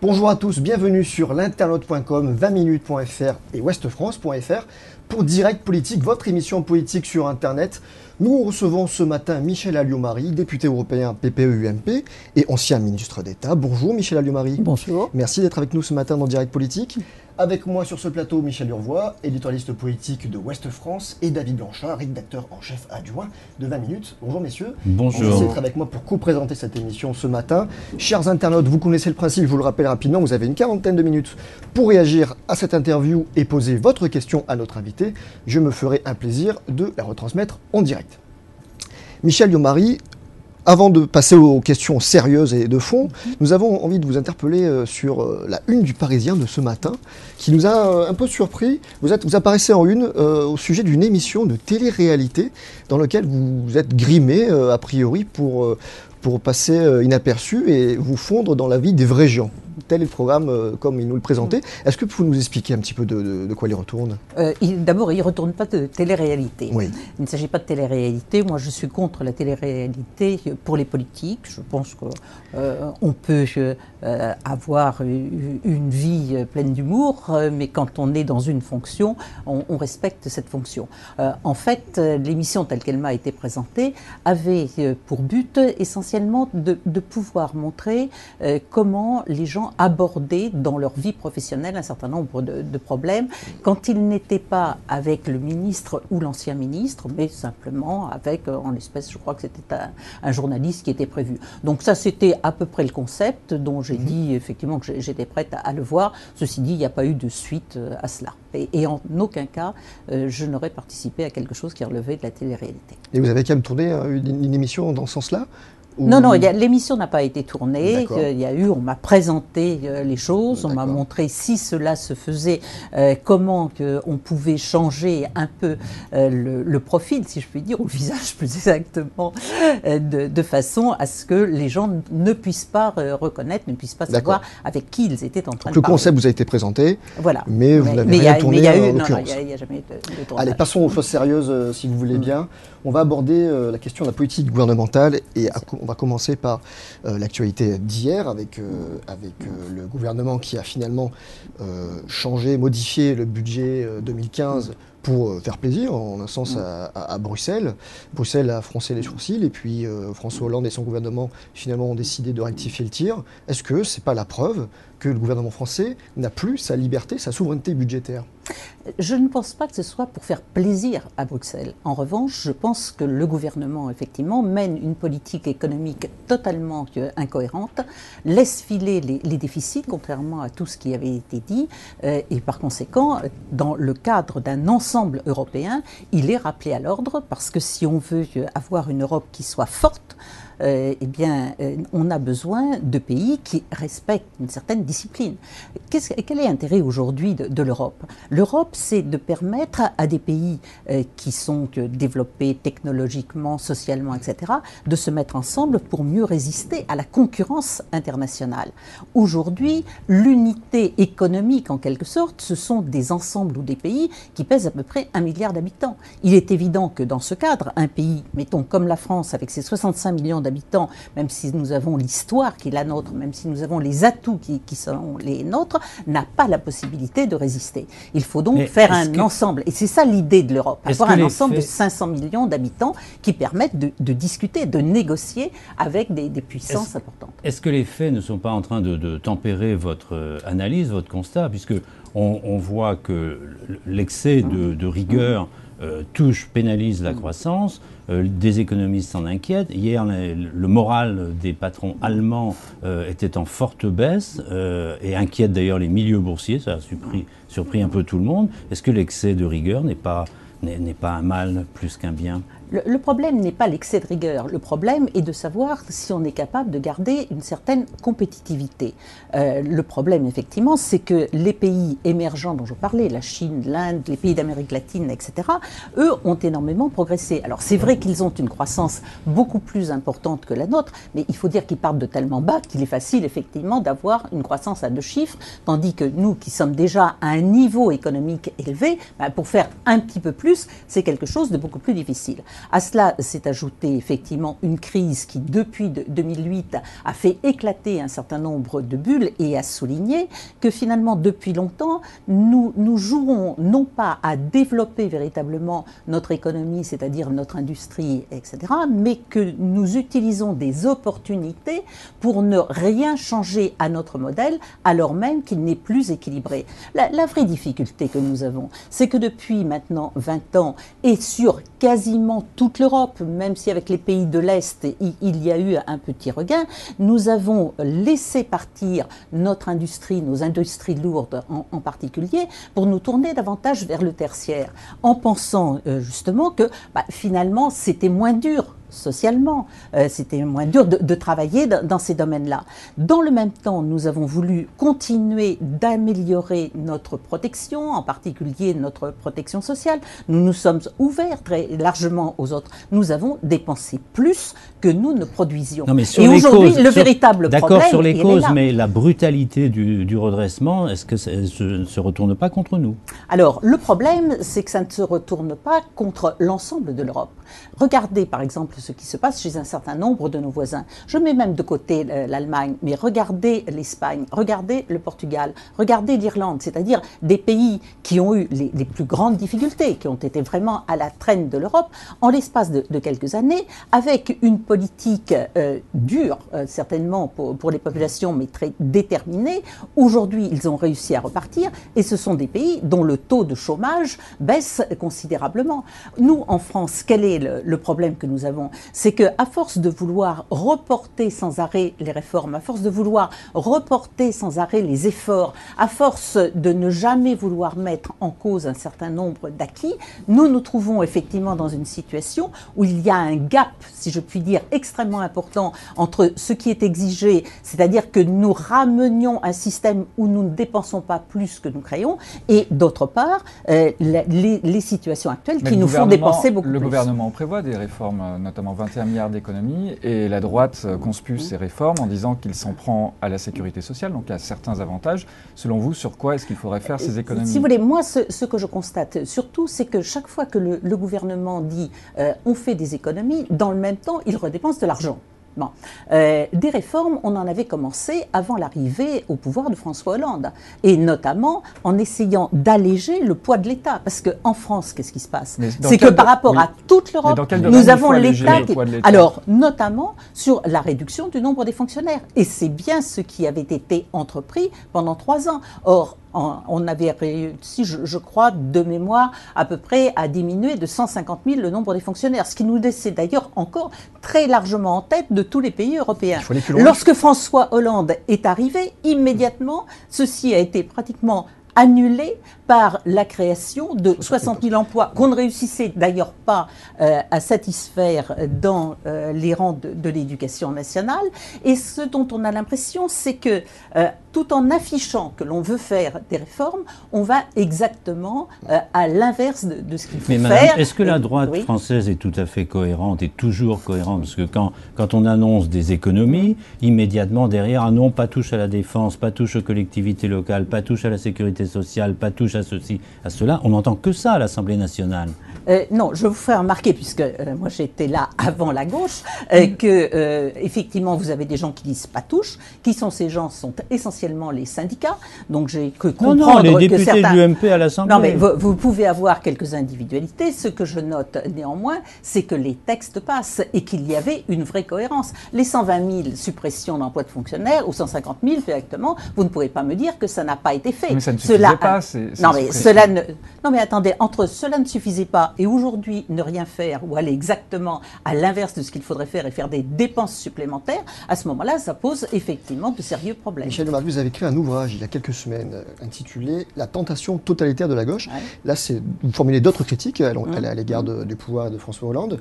Bonjour à tous, bienvenue sur l'internaute.com, 20minutes.fr et westfrance.fr pour Direct Politique, votre émission politique sur Internet. Nous recevons ce matin Michel Alliot-Marie, député européen PPE-UMP et ancien ministre d'État. Bonjour Michel Alliot-Marie. Bonjour. Merci d'être avec nous ce matin dans Direct Politique. Avec moi sur ce plateau, Michel Urvois, éditorialiste politique de Ouest France, et David Blanchard, rédacteur en chef adjoint de 20 minutes. Bonjour messieurs. Bonjour. Merci d'être avec moi pour co-présenter cette émission ce matin. Chers internautes, vous connaissez le principe, je vous le rappelle rapidement, vous avez une quarantaine de minutes pour réagir à cette interview et poser votre question à notre invité. Je me ferai un plaisir de la retransmettre en direct. Michel Alliot-Marie, avant de passer aux questions sérieuses et de fond, nous avons envie de vous interpeller sur la une du Parisien de ce matin, qui nous a un peu surpris. Vous apparaissez en une au sujet d'une émission de télé-réalité dans laquelle vous êtes grimé, a priori, pour passer inaperçu et vous fondre dans la vie des vrais gens. Tel est le programme comme il nous le présentait. Est-ce que vous pouvez nous expliquer un petit peu de quoi il retourne ? D'abord, il ne retourne pas de télé-réalité. Oui. Il ne s'agit pas de télé-réalité. Moi, je suis contre la télé-réalité pour les politiques. Je pense qu'on peut avoir une vie pleine d'humour, mais quand on est dans une fonction, on respecte cette fonction. En fait, l'émission telle qu'elle m'a été présentée avait pour but essentiellement de pouvoir montrer comment les gens abordaient dans leur vie professionnelle un certain nombre de problèmes quand ils n'étaient pas avec le ministre ou l'ancien ministre, mais simplement avec, en l'espèce, je crois que c'était un journaliste qui était prévu. Donc ça, c'était à peu près le concept dont j'ai dit effectivement que j'étais prête à le voir. Ceci dit, il n'y a pas eu de suite à cela. Et en aucun cas, je n'aurais participé à quelque chose qui relevait de la télé-réalité. Et vous avez quand même tourné une émission dans ce sens-là ? Non, l'émission n'a pas été tournée. On m'a présenté les choses, on m'a montré si cela se faisait, comment on pouvait changer un peu le profil, si je puis dire, ou le visage plus exactement, de façon à ce que les gens ne puissent pas reconnaître, ne puissent pas savoir avec qui ils étaient en train de parler. Le concept vous a été présenté, voilà. mais vous n'avez rien tourné en l'occurrence. Non, il n'y a jamais eu de tournage. Allez, passons aux choses sérieuses, si vous voulez bien. On va aborder la question de la politique gouvernementale et on va commencer par l'actualité d'hier avec le gouvernement qui a finalement changé, modifié le budget 2015 pour faire plaisir, en un sens, à Bruxelles. Bruxelles a froncé les sourcils et puis François Hollande et son gouvernement finalement ont décidé de rectifier le tir. Est-ce que ce n'est pas la preuve que le gouvernement français n'a plus sa liberté, sa souveraineté budgétaire ? Je ne pense pas que ce soit pour faire plaisir à Bruxelles. En revanche, je pense que le gouvernement, effectivement, mène une politique économique totalement incohérente, laisse filer les déficits, contrairement à tout ce qui avait été dit, et par conséquent, dans le cadre d'un ensemble européen, il est rappelé à l'ordre, parce que si on veut avoir une Europe qui soit forte, on a besoin de pays qui respectent une certaine discipline. Quel est l'intérêt aujourd'hui de l'Europe ? L'Europe, c'est de permettre à des pays qui sont développés technologiquement, socialement, etc., de se mettre ensemble pour mieux résister à la concurrence internationale. Aujourd'hui, l'unité économique, en quelque sorte, ce sont des ensembles ou des pays qui pèsent à peu près 1 milliard d'habitants. Il est évident que dans ce cadre, un pays, mettons comme la France, avec ses 65 millions d'habitants, même si nous avons l'histoire qui est la nôtre, même si nous avons les atouts qui sont les nôtres, n'a pas la possibilité de résister. Il faut donc faire un ensemble. Et c'est ça l'idée de l'Europe, avoir un ensemble de 500 millions d'habitants qui permettent de discuter, de négocier avec des puissances importantes. Est-ce que les faits ne sont pas en train de tempérer votre analyse, votre constat, puisque on voit que l'excès de rigueur pénalise la croissance, des économistes s'en inquiètent. Hier, le moral des patrons allemands était en forte baisse et inquiète d'ailleurs les milieux boursiers, ça a surpris un peu tout le monde. Est-ce que l'excès de rigueur n'est pas un mal plus qu'un bien ? Le problème n'est pas l'excès de rigueur. Le problème est de savoir si on est capable de garder une certaine compétitivité. Le problème, effectivement, c'est que les pays émergents dont je parlais, la Chine, l'Inde, les pays d'Amérique latine, etc., eux ont énormément progressé. Alors, c'est vrai qu'ils ont une croissance beaucoup plus importante que la nôtre, mais il faut dire qu'ils partent de tellement bas qu'il est facile, effectivement, d'avoir une croissance à 2 chiffres, tandis que nous, qui sommes déjà à un niveau économique élevé, pour faire un petit peu plus, plus, c'est quelque chose de beaucoup plus difficile. À cela s'est ajoutée effectivement une crise qui, depuis 2008, a fait éclater un certain nombre de bulles et a souligné que finalement, depuis longtemps, nous jouons non pas à développer véritablement notre économie, c'est-à-dire notre industrie, etc., mais que nous utilisons des opportunités pour ne rien changer à notre modèle, alors même qu'il n'est plus équilibré. La vraie difficulté que nous avons, c'est que depuis maintenant 20 ans, et sur quasiment toute l'Europe, même si avec les pays de l'Est, il y a eu un petit regain, nous avons laissé partir notre industrie, nos industries lourdes en particulier, pour nous tourner davantage vers le tertiaire, en pensant justement que finalement c'était moins dur socialement, c'était moins dur de travailler dans ces domaines-là. Dans le même temps, nous avons voulu continuer d'améliorer notre protection, en particulier notre protection sociale. Nous nous sommes ouverts très largement aux autres. Nous avons dépensé plus que nous ne produisions. Non, mais et aujourd'hui, le véritable problème, d'accord sur les causes, est là. mais la brutalité du redressement, est-ce que ça ne se retourne pas contre nous? Alors, le problème, c'est que ça ne se retourne pas contre l'ensemble de l'Europe. Regardez, par exemple, ce qui se passe chez un certain nombre de nos voisins. Je mets même de côté l'Allemagne, mais regardez l'Espagne, regardez le Portugal, regardez l'Irlande, c'est-à-dire des pays qui ont eu les plus grandes difficultés, qui ont été vraiment à la traîne de l'Europe, en l'espace de quelques années, avec une politique dure, certainement pour les populations, mais très déterminée. Aujourd'hui, ils ont réussi à repartir, et ce sont des pays dont le taux de chômage baisse considérablement. Nous, en France, quel est le problème que nous avons? C'est qu'à force de vouloir reporter sans arrêt les réformes, à force de vouloir reporter sans arrêt les efforts, à force de ne jamais vouloir mettre en cause un certain nombre d'acquis, nous nous trouvons effectivement dans une situation où il y a un gap, si je puis dire, extrêmement important entre ce qui est exigé, c'est-à-dire que nous ramenions un système où nous ne dépensons pas plus que nous créons, et d'autre part, les situations actuelles qui nous font dépenser beaucoup plus. Le gouvernement prévoit des réformes, notamment 21 milliards d'économies, et la droite conspue ces réformes en disant qu'il s'en prend à la sécurité sociale, donc à certains avantages. Selon vous, sur quoi est-ce qu'il faudrait faire ces économies? Si vous voulez, moi, ce que je constate surtout, c'est que chaque fois que le gouvernement dit on fait des économies, dans le même temps, il redépense de l'argent. Bon. Des réformes, on en avait commencé avant l'arrivée au pouvoir de François Hollande, et notamment en essayant d'alléger le poids de l'État. Parce qu'en France, qu'est-ce qui se passe? C'est que par rapport à toute l'Europe, nous avons l'État qui... Alors, notamment sur la réduction du nombre des fonctionnaires. Et c'est bien ce qui avait été entrepris pendant 3 ans. Or, on avait réussi, je crois, de mémoire, à peu près à diminuer de 150 000 le nombre des fonctionnaires, ce qui nous laissait d'ailleurs encore très largement en tête de tous les pays européens. Lorsque François Hollande est arrivé, immédiatement, ceci a été pratiquement annulé par la création de 60 000 emplois qu'on ne réussissait d'ailleurs pas à satisfaire dans les rangs de l'éducation nationale. Et ce dont on a l'impression, c'est que tout en affichant que l'on veut faire des réformes, on va exactement à l'inverse de ce qu'il faut faire. Madame, est-ce que la droite française est tout à fait cohérente et toujours cohérente? Parce que quand on annonce des économies, immédiatement derrière, ah non, pas touche à la défense, pas touche aux collectivités locales, pas touche à la sécurité sociale, pas touche à ceci, à cela, on n'entend que ça à l'Assemblée nationale. Non, je vous ferai remarquer, puisque moi j'étais là avant la gauche, que effectivement vous avez des gens qui disent pas touche. Qui sont ces gens? Sont essentiellement les syndicats. Donc j'ai cru comprendre les que députés certains... de l'UMP à l'Assemblée. Non, mais vous pouvez avoir quelques individualités. Ce que je note néanmoins, c'est que les textes passent et qu'il y avait une vraie cohérence. Les 120 000 suppressions d'emplois de fonctionnaires ou 150 000 directement, vous ne pourrez pas me dire que ça n'a pas été fait. Mais ça ne suffisait pas. Non, mais attendez, entre cela ne suffisait pas et aujourd'hui ne rien faire ou aller exactement à l'inverse de ce qu'il faudrait faire et faire des dépenses supplémentaires, à ce moment-là, ça pose effectivement de sérieux problèmes. Michel Demarque, vous avez écrit un ouvrage il y a quelques semaines intitulé « La tentation totalitaire de la gauche ». Là, vous formulez d'autres critiques à l'égard du pouvoir de François Hollande.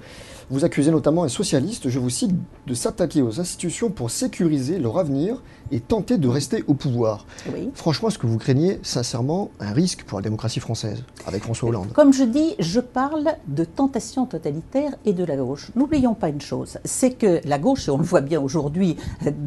Vous accusez notamment un socialiste, je vous cite, de s'attaquer aux institutions pour sécuriser leur avenir et tenter de rester au pouvoir. Oui. Franchement, est-ce que vous craignez sincèrement un risque risque pour la démocratie française, avec François Hollande? Comme je dis, je parle de tentation totalitaire et de la gauche. N'oublions pas une chose, c'est que la gauche, et on le voit bien aujourd'hui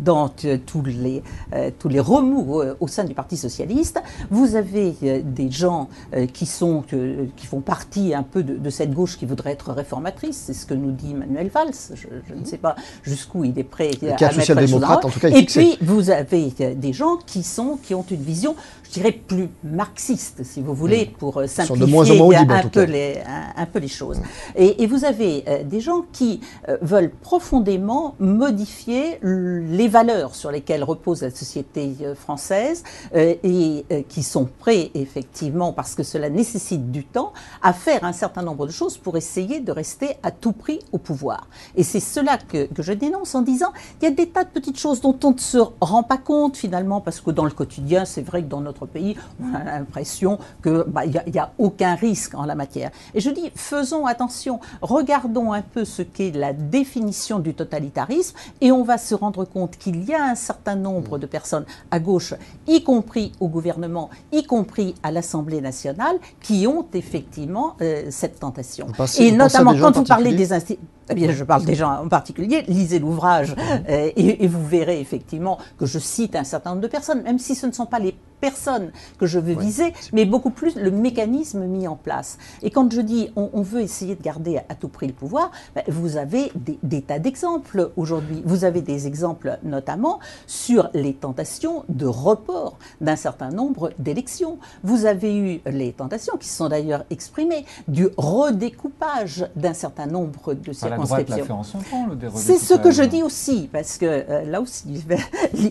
dans tous les remous au sein du Parti socialiste, vous avez des gens qui font partie un peu de cette gauche qui voudrait être réformatrice, c'est ce que nous dit Manuel Valls, je ne sais pas jusqu'où il est prêt à mettre les choses en ordre. En tout cas, et puis vous avez des gens qui ont une vision, je dirais, plus marxiste, si vous voulez, pour simplifier de moins en moins audibles, un peu les choses. Et vous avez des gens qui veulent profondément modifier les valeurs sur lesquelles repose la société française et qui sont prêts, effectivement, parce que cela nécessite du temps, à faire un certain nombre de choses pour essayer de rester à tout prix au pouvoir. Et c'est cela que je dénonce en disant il y a des tas de petites choses dont on ne se rend pas compte finalement, parce que dans le quotidien, c'est vrai que dans notre pays, on a l'impression qu'il n'y a aucun risque en la matière. Et je dis, faisons attention, regardons un peu ce qu'est la définition du totalitarisme et on va se rendre compte qu'il y a un certain nombre de personnes à gauche, y compris au gouvernement, y compris à l'Assemblée nationale, qui ont effectivement cette tentation. Et notamment quand vous parlez des institutions, eh bien, je parle des gens en particulier, lisez l'ouvrage et vous verrez effectivement que je cite un certain nombre de personnes, même si ce ne sont pas les personnes que je veux viser, mais beaucoup plus le mécanisme mis en place. Et quand je dis on veut essayer de garder à tout prix le pouvoir, vous avez des tas d'exemples aujourd'hui. Vous avez des exemples notamment sur les tentations de report d'un certain nombre d'élections. Vous avez eu les tentations, qui se sont d'ailleurs exprimées, du redécoupage d'un certain nombre de circonscriptions. La droite l'a fait en son temps, le redécoupage. C'est ce que je dis aussi, parce que là aussi,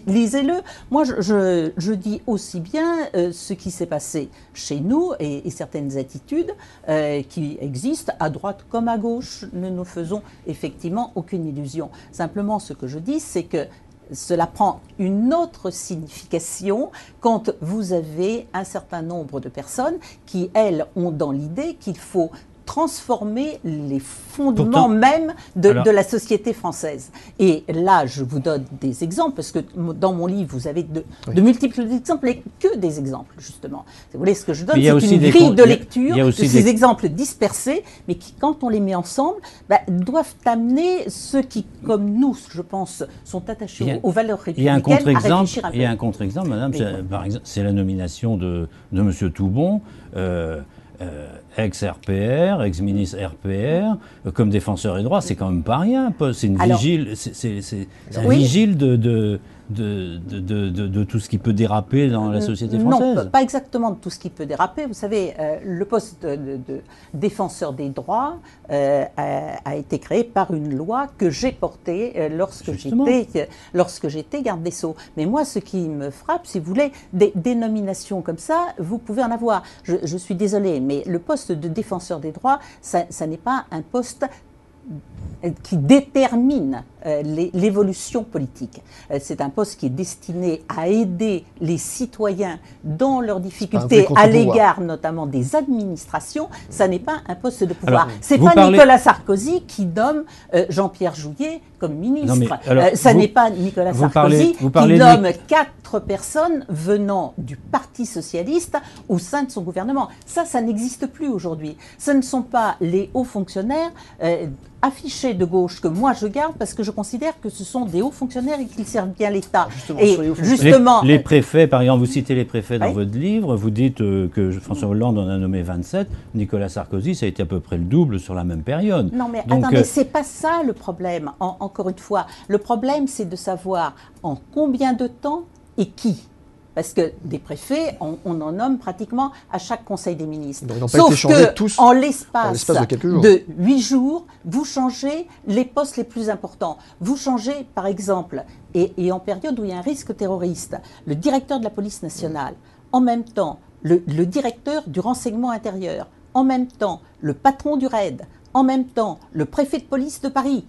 lisez-le. Moi, je dis aussi bien ce qui s'est passé chez nous et certaines attitudes qui existent à droite comme à gauche. Ne nous faisons effectivement aucune illusion. Simplement, ce que je dis, c'est que cela prend une autre signification quand vous avez un certain nombre de personnes qui, elles, ont dans l'idée qu'il faut transformer les fondements même de la société française. Et là, je vous donne des exemples, parce que dans mon livre, vous avez de multiples exemples, et que des exemples, justement. Vous voulez, ce que je donne, c'est une grille de lecture de ces exemples dispersés, mais qui, quand on les met ensemble, doivent amener ceux qui, comme nous, je pense, sont attachés aux valeurs républicaines à réfléchir un peu. Il y a un contre-exemple, madame, par exemple, c'est la nomination de M. Toubon, ex-RPR, ex-ministre RPR, comme défenseur des droits, c'est quand même pas rien. C'est une vigile, c'est un vigile de tout ce qui peut déraper dans la société française. Non, pas exactement de tout ce qui peut déraper. Vous savez, le poste de défenseur des droits a été créé par une loi que j'ai portée lorsque j'étais garde des Sceaux. Mais moi, ce qui me frappe, si vous voulez, des nominations comme ça, vous pouvez en avoir. Je suis désolée, mais le poste de défenseur des droits, ça n'est pas un poste qui détermine l'évolution politique. C'est un poste qui est destiné à aider les citoyens dans leurs difficultés à l'égard notamment des administrations. Ça n'est pas un poste de pouvoir. C'est pas Nicolas Sarkozy qui nomme Jean-Pierre Jouyet comme ministre. Ça n'est pas Nicolas Sarkozy qui nomme 4 personnes venant du Parti socialiste au sein de son gouvernement. Ça n'existe plus aujourd'hui. Ce ne sont pas les hauts fonctionnaires affichés de gauche que moi je garde, parce que je considère que ce sont des hauts fonctionnaires et qu'ils servent bien l'État. Justement, les préfets, par exemple, vous citez les préfets dans votre livre, vous dites que François Hollande en a nommé 27, Nicolas Sarkozy, ça a été à peu près le double sur la même période. Non mais attendez, c'est pas ça le problème, encore une fois. Le problème, c'est de savoir en combien de temps et qui. Parce que des préfets, on en nomme pratiquement à chaque conseil des ministres. Sauf que, en l'espace de 8 jours, vous changez les postes les plus importants. Vous changez, par exemple, et en période où il y a un risque terroriste, le directeur de la police nationale, en même temps, le directeur du renseignement intérieur, en même temps, le patron du RAID, en même temps, le préfet de police de Paris.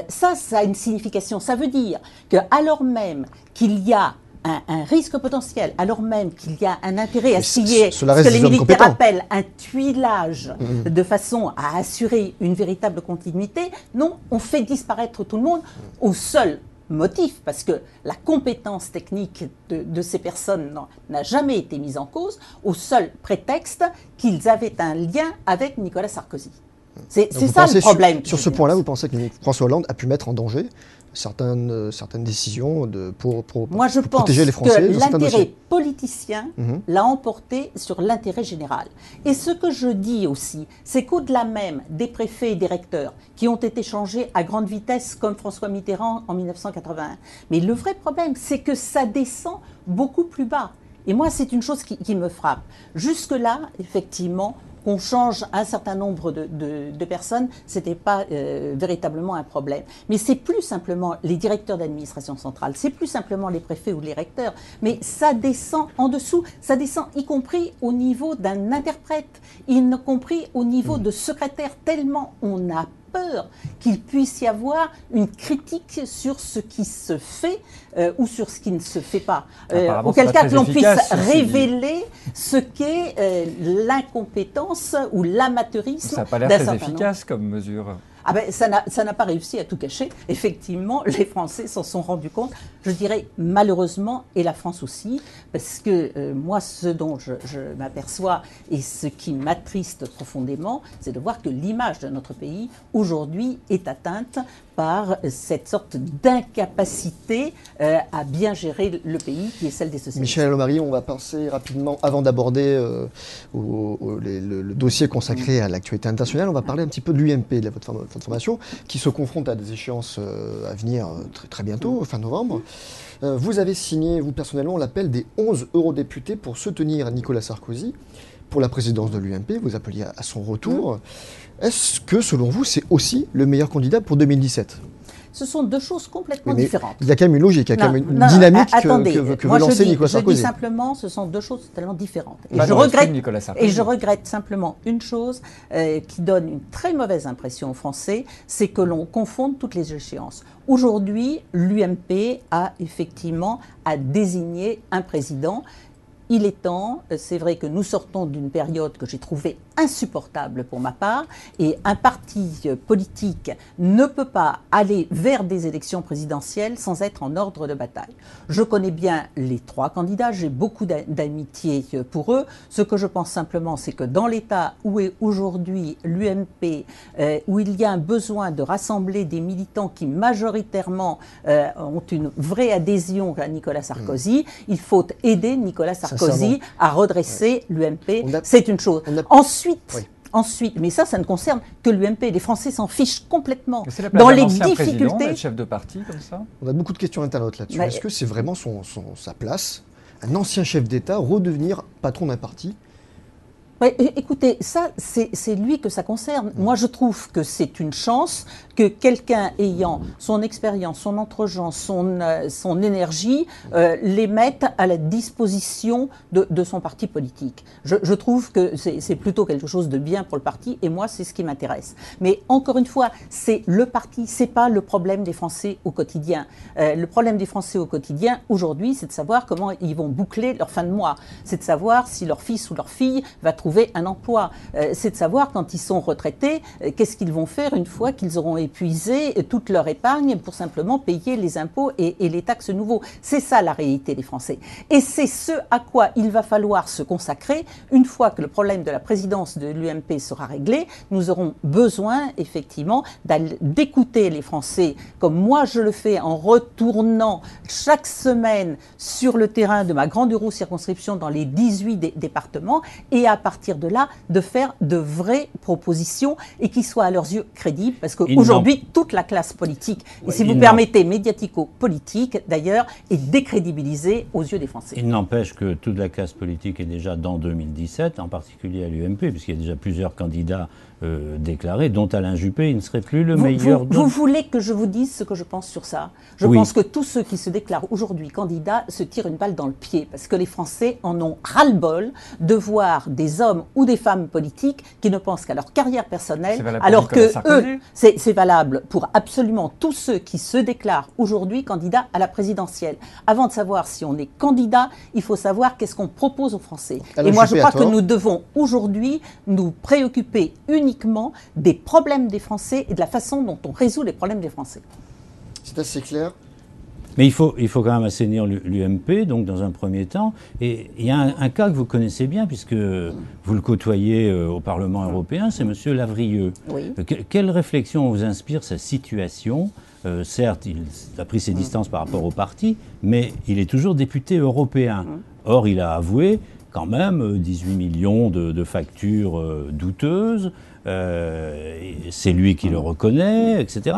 Ça a une signification. Ça veut dire que, alors même qu'il y a un risque potentiel, alors même qu'il y a un intérêt à scier ce que les militaires appellent un tuilage de façon à assurer une véritable continuité, non, on fait disparaître tout le monde au seul motif, parce que la compétence technique de ces personnes n'a jamais été mise en cause, au seul prétexte qu'ils avaient un lien avec Nicolas Sarkozy. C'est ça le problème. Sur ce point-là, vous pensez que François Hollande a pu mettre en danger certaines décisions pour protéger les Français? Moi, je pense que l'intérêt politicien l'a emporté sur l'intérêt général. Et ce que je dis aussi, c'est qu'au-delà même des préfets et des recteurs qui ont été changés à grande vitesse, comme François Mitterrand en 1981, mais le vrai problème, c'est que ça descend beaucoup plus bas. Et moi, c'est une chose qui me frappe. Jusque-là, effectivement, qu'on change un certain nombre de personnes, ce n'était pas véritablement un problème. Mais c'est plus simplement les directeurs d'administration centrale, c'est plus simplement les préfets ou les recteurs, mais ça descend en dessous, ça descend y compris au niveau d'un interprète, y compris au niveau de secrétaire, tellement on a peur qu'il puisse y avoir une critique sur ce qui se fait ou sur ce qui ne se fait pas. Auquel cas que l'on puisse révéler ce qu'est l'incompétence ou l'amateurisme. Ça n'a pas l'air très efficace comme mesure. Ah ben, ça n'a pas réussi à tout cacher. Effectivement, les Français s'en sont rendus compte, je dirais malheureusement, et la France aussi, parce que moi, ce dont je m'aperçois et ce qui m'attriste profondément, c'est de voir que l'image de notre pays, aujourd'hui, est atteinte par cette sorte d'incapacité à bien gérer le pays, qui est celle des sociétés. Michel Alliot-Marie, on va passer rapidement, avant d'aborder le dossier consacré à l'actualité internationale, on va parler un petit peu de l'UMP, de votre formation, qui se confronte à des échéances à venir très bientôt, fin novembre. Vous avez signé, vous personnellement, l'appel des 11 eurodéputés pour soutenir Nicolas Sarkozy pour la présidence de l'UMP. Vous appeliez à son retour. Est-ce que, selon vous, c'est aussi le meilleur candidat pour 2017 ? Ce sont deux choses complètement différentes. Il y a quand même une logique, il y a quand même une dynamique que veut lancer Nicolas Sarkozy. Je dis simplement, ce sont deux choses totalement différentes. Et je regrette simplement une chose qui donne une très mauvaise impression aux Français, c'est que l'on confonde toutes les échéances. Aujourd'hui, l'UMP a effectivement à désigner un président. Il est temps, c'est vrai que nous sortons d'une période que j'ai trouvée insupportable pour ma part, et un parti politique ne peut pas aller vers des élections présidentielles sans être en ordre de bataille. Je connais bien les trois candidats, j'ai beaucoup d'amitié pour eux. Ce que je pense simplement, c'est que dans l'état où est aujourd'hui l'UMP, où il y a un besoin de rassembler des militants qui majoritairement ont une vraie adhésion à Nicolas Sarkozy, il faut aider Nicolas Sarkozy à redresser l'UMP. C'est une chose. Ensuite, mais ça ne concerne que l'UMP. Les Français s'en fichent complètement. Mais c'est la place d'un ancien président, d'être chef de parti comme ça. On a beaucoup de questions internautes là-dessus. Est-ce que c'est vraiment sa place, un ancien chef d'État, redevenir patron d'un parti ? Ouais, écoutez, ça, c'est lui que ça concerne. Moi, je trouve que c'est une chance que quelqu'un ayant son expérience, son entre-gens, son énergie, les mette à la disposition de son parti politique. Je trouve que c'est plutôt quelque chose de bien pour le parti, et moi, c'est ce qui m'intéresse. Mais encore une fois, c'est le parti, c'est pas le problème des Français au quotidien. Le problème des Français au quotidien, aujourd'hui, c'est de savoir comment ils vont boucler leur fin de mois. C'est de savoir si leur fils ou leur fille va trouver un emploi. C'est de savoir, quand ils sont retraités, qu'est-ce qu'ils vont faire une fois qu'ils auront épuisé toute leur épargne pour simplement payer les impôts et les taxes nouveaux. C'est ça la réalité des Français. Et c'est ce à quoi il va falloir se consacrer une fois que le problème de la présidence de l'UMP sera réglé. Nous aurons besoin, effectivement, d'écouter les Français, comme moi je le fais en retournant chaque semaine sur le terrain de ma grande euro-circonscription dans les 18 départements, et à partir de là, de faire de vraies propositions et qui soient à leurs yeux crédibles, parce qu'aujourd'hui, toute la classe politique, et si vous permettez, médiatico-politique d'ailleurs, est décrédibilisée aux yeux des Français. Il n'empêche que toute la classe politique est déjà dans 2017, en particulier à l'UMP, puisqu'il y a déjà plusieurs candidats déclarés, dont Alain Juppé. Il ne serait plus le meilleur. Vous voulez que je vous dise ce que je pense sur ça ? Je pense que tous ceux qui se déclarent aujourd'hui candidats se tirent une balle dans le pied, parce que les Français en ont ras-le-bol de voir des hommes ou des femmes politiques qui ne pensent qu'à leur carrière personnelle, alors que eux, c'est valable pour absolument tous ceux qui se déclarent aujourd'hui candidats à la présidentielle. Avant de savoir si on est candidat, il faut savoir qu'est-ce qu'on propose aux Français. Et moi, je crois que nous devons aujourd'hui nous préoccuper uniquement des problèmes des Français et de la façon dont on résout les problèmes des Français. C'est assez clair. Mais il faut quand même assainir l'UMP, donc dans un premier temps. Et il y a un cas que vous connaissez bien, puisque vous le côtoyez au Parlement européen, c'est M. Lavrieux. Oui. Quelle réflexion vous inspire sa situation? Certes, il a pris ses distances par rapport au parti, mais il est toujours député européen. Or, il a avoué quand même 18 millions de factures douteuses. C'est lui qui le reconnaît, etc.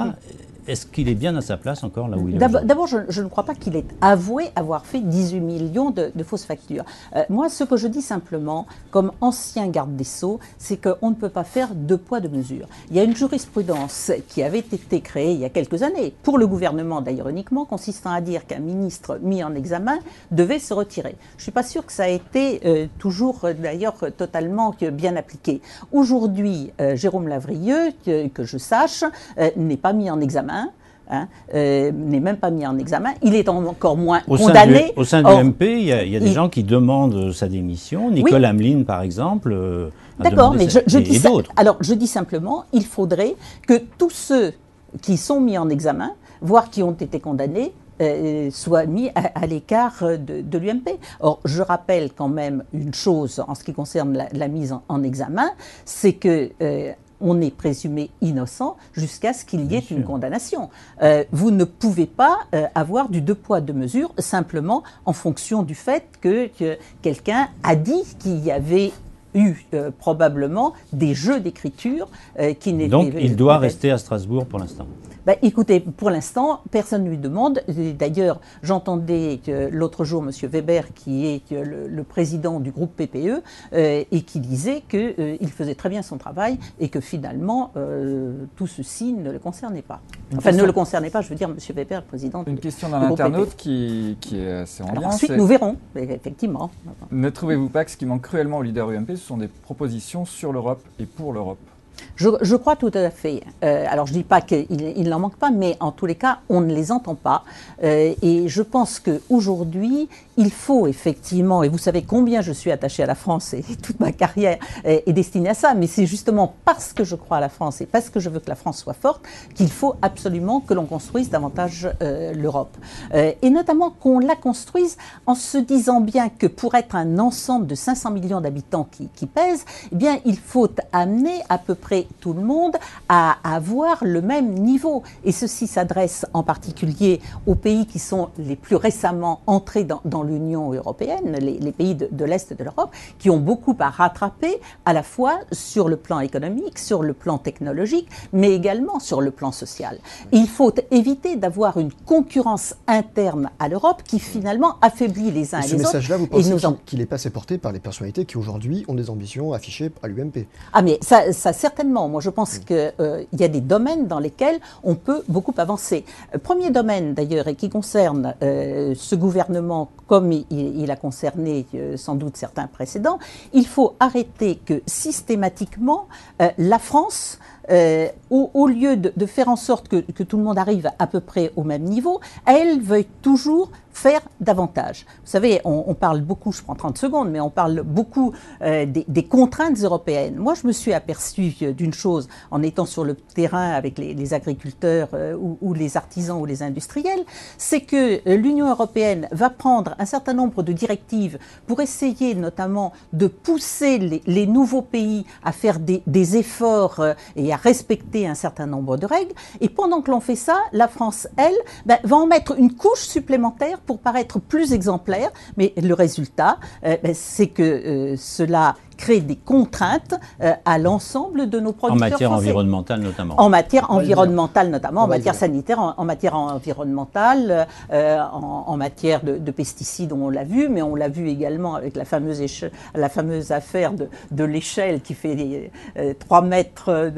Est-ce qu'il est bien à sa place encore là où il est aujourd'hui? D'abord, je ne crois pas qu'il ait avoué avoir fait 18 millions de fausses factures. Moi, ce que je dis simplement, comme ancien garde des Sceaux, c'est qu'on ne peut pas faire deux poids, deux mesures. Il y a une jurisprudence qui avait été créée il y a quelques années, pour le gouvernement d'ailleurs uniquement, consistant à dire qu'un ministre mis en examen devait se retirer. Je ne suis pas sûre que ça a été toujours d'ailleurs totalement bien appliqué. Aujourd'hui, Jérôme Lavrieux, que je sache, n'est pas mis en examen. N'est même pas mis en examen. Il est encore moins condamné. Au sein de l'UMP, il y a des gens qui demandent sa démission. Nicole Hamelin, par exemple. D'accord, mais je dis simplement, il faudrait que tous ceux qui sont mis en examen, voire qui ont été condamnés, soient mis à l'écart de l'UMP. Or, je rappelle quand même une chose en ce qui concerne la mise en examen, c'est que on est présumé innocent jusqu'à ce qu'il y ait une condamnation. Vous ne pouvez pas avoir du deux poids, deux mesures simplement en fonction du fait que quelqu'un a dit qu'il y avait eu probablement des jeux d'écriture qui n'étaient... Donc il doit rester à Strasbourg pour l'instant. Écoutez, pour l'instant, personne ne lui demande. D'ailleurs, j'entendais l'autre jour M. Weber, qui est le président du groupe PPE, et qui disait qu'il faisait très bien son travail et que finalement, tout ceci ne le concernait pas. Ne le concernait pas, je veux dire, M. Weber, le président Une question d'un internaute qui est assez en lien. Ensuite, nous verrons, effectivement. Ne trouvez-vous pas que ce qui manque cruellement au leader UMP, ce sont des propositions sur l'Europe et pour l'Europe ? Je crois tout à fait. Alors je ne dis pas qu'il n'en manque pas, mais en tous les cas, on ne les entend pas. Et je pense qu'aujourd'hui, il faut effectivement, et vous savez combien je suis attachée à la France et toute ma carrière est destinée à ça, mais c'est justement parce que je crois à la France et parce que je veux que la France soit forte qu'il faut absolument que l'on construise davantage l'Europe. Et notamment qu'on la construise en se disant bien que pour être un ensemble de 500 millions d'habitants qui pèsent, eh bien, il faut amener à peu près tout le monde à avoir le même niveau. Et ceci s'adresse en particulier aux pays qui sont les plus récemment entrés dans l'Union européenne, les pays de l'Est de l'Europe, qui ont beaucoup à rattraper à la fois sur le plan économique, sur le plan technologique, mais également sur le plan social. Et il faut éviter d'avoir une concurrence interne à l'Europe qui finalement affaiblit les uns et les autres. Ce message-là, vous pensez qu'il n'est pas assez porté par les personnalités qui aujourd'hui ont des ambitions affichées à l'UMP? Ah mais ça certainement. Moi je pense qu'il y a des domaines dans lesquels on peut beaucoup avancer. Premier domaine d'ailleurs, et qui concerne ce gouvernement comme il a concerné sans doute certains précédents, il faut arrêter que systématiquement la France, au lieu de faire en sorte que tout le monde arrive à peu près au même niveau, elle veuille toujours faire davantage. Vous savez, on parle beaucoup, je prends 30 secondes, mais on parle beaucoup des contraintes européennes. Moi, je me suis aperçue d'une chose en étant sur le terrain avec les agriculteurs ou les artisans ou les industriels, c'est que l'Union européenne va prendre un certain nombre de directives pour essayer notamment de pousser les nouveaux pays à faire des efforts et à respecter un certain nombre de règles. Et pendant que l'on fait ça, la France, elle, va en mettre une couche supplémentaire pour paraître plus exemplaire, mais le résultat, c'est que cela crée des contraintes à l'ensemble de nos producteurs français. En matière environnementale notamment. En matière environnementale notamment, en matière sanitaire, en matière environnementale, en matière de pesticides, on l'a vu, mais on l'a vu également avec la fameuse affaire de l'échelle qui fait 3 mètres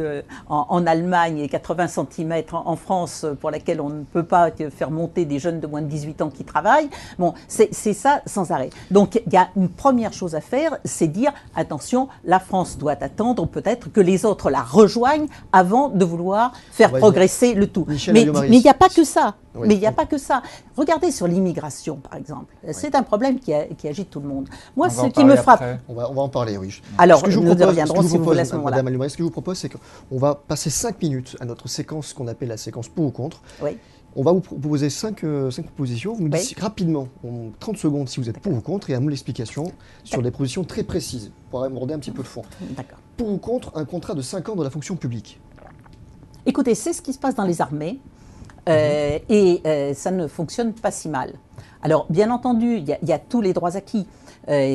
en Allemagne et 80 cm en France, pour laquelle on ne peut pas faire monter des jeunes de moins de 18 ans qui travaillent. Bon, c'est ça sans arrêt. Donc il y a une première chose à faire, c'est dire attention, la France doit attendre peut-être que les autres la rejoignent avant de vouloir faire progresser le tout. Mais il n'y a pas que ça. Oui. Mais il n'y a pas que ça. Regardez sur l'immigration, par exemple. Oui. C'est un problème qui agite tout le monde. Moi, ce qui me frappe... On va en parler, oui. Alors, nous reviendrons si vous voulez à ce moment-là. Madame Allumaris, ce que je vous propose, c'est qu'on va passer 5 minutes à notre séquence qu'on appelle la séquence pour ou contre. Oui. On va vous proposer 5 propositions. Vous me dites Oui. rapidement, en 30 secondes, si vous êtes pour ou contre, et à nous l'explication sur des propositions très précises, pour aborder un petit peu de fond. D'accord. Pour ou contre un contrat de 5 ans dans la fonction publique? Écoutez, c'est ce qui se passe dans les armées ça ne fonctionne pas si mal. Alors, bien entendu, il y a tous les droits acquis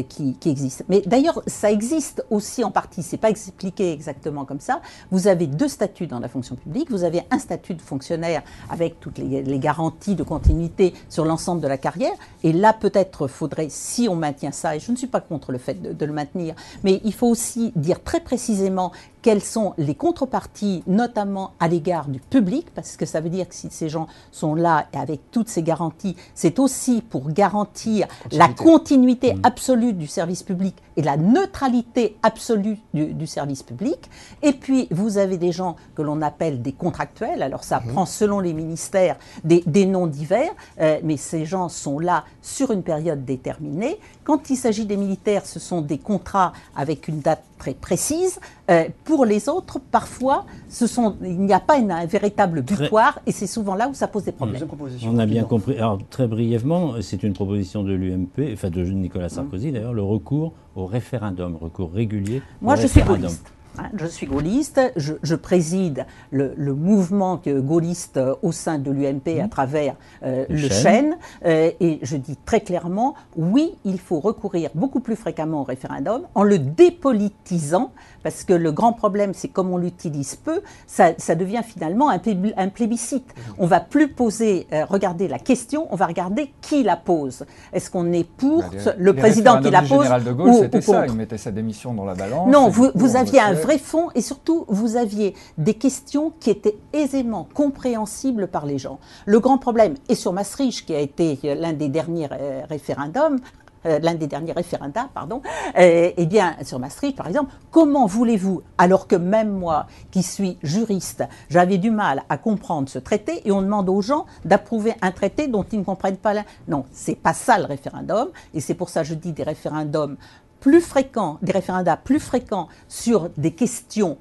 qui existent. Mais d'ailleurs, ça existe aussi en partie. C'est pas expliqué exactement comme ça. Vous avez 2 statuts dans la fonction publique. Vous avez un statut de fonctionnaire avec toutes les garanties de continuité sur l'ensemble de la carrière. Et là, peut-être faudrait, si on maintient ça, et je ne suis pas contre le fait de le maintenir, mais il faut aussi dire très précisément quelles sont les contreparties, notamment à l'égard du public, parce que ça veut dire que si ces gens sont là et avec toutes ces garanties, c'est aussi pour garantir la continuité absolue du service public et la neutralité absolue du service public. Et puis, vous avez des gens que l'on appelle des contractuels. Alors, ça prend, selon les ministères, des noms divers, mais ces gens sont là sur une période déterminée. Quand il s'agit des militaires, ce sont des contrats avec une date très précise. Pour les autres, parfois, il n'y a pas un véritable butoir et c'est souvent là où ça pose des problèmes. Deuxième proposition. On a bien rapidement. compris. Alors, très brièvement, c'est une proposition de l'UMP, enfin de Nicolas Sarkozy d'ailleurs, le recours au référendum, recours régulier. Moi, au je suis référendum. gaulliste. Je suis gaulliste, je préside le mouvement gaulliste au sein de l'UMP à travers le Chêne, et je dis très clairement, oui, il faut recourir beaucoup plus fréquemment au référendum en le dépolitisant, parce que le grand problème, c'est comme on l'utilise peu, ça devient finalement un plébiscite. On ne va plus regarder la question, on va regarder qui la pose. Est-ce qu'on est pour le président qui la pose général de Gaulle, c'était ça, contre? il mettait sa démission dans la balance. Non, et du coup, vous on aviez un votait. vrai fond et surtout, vous aviez des questions qui étaient aisément compréhensibles par les gens. Le grand problème, et sur Maastricht, qui a été l'un des derniers référendums, l'un des derniers référendats, pardon, eh bien, sur Maastricht, par exemple, comment voulez-vous, alors que même moi, qui suis juriste, j'avais du mal à comprendre ce traité, et on demande aux gens d'approuver un traité dont ils ne comprennent pas Non, c'est pas ça le référendum, et c'est pour ça que je dis des référendums plus fréquents, des référendats plus fréquents sur des questions